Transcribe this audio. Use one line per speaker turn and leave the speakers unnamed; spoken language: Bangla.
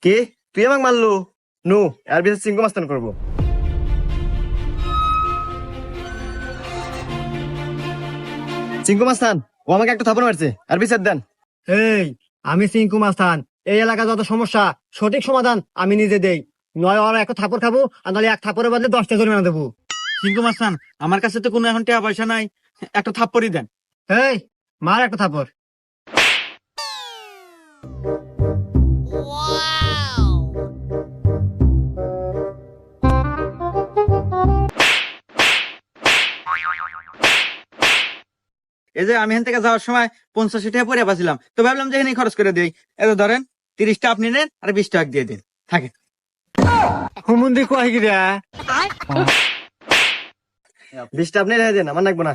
কে তুই আমাকে মারলো? নো, এর বিচার চিঙ্কু মাস্তান করবো। চিঙ্কু মাস্তান, ও আমাকে একটা থাপড় মারছে, আর বিচার দেন।
এই, আমি সিংকু মাস্তান। এই এলাকা যত সমস্যা সঠিক সমাধান আমি নিজে দেই। নয় ওরা এক থাপড় খাবো, আর নাহলে এক থাপড়ের বদলে 10টা জরিমানা দেবো।
সিংকু মাস্তান, আমার কাছে তো কোনো এখন টাকা পয়সা নাই, একটা থাপ্পড়ই দেন।
এই, মার একটা থাপড়।
এই যে আমি এখান থেকে যাওয়ার সময় 85 টাকা পরে পাচ্ছিলাম, তো ভাবলাম যে এখানে খরচ করে দিই। এত ধরেন 30টা আপনি নেন আর 20 টাকা দিয়ে দিন, থাকে।
হুমুন্দি কয় গিরা?
20টা আপনি রেখে দেন, আমার লাগবো না।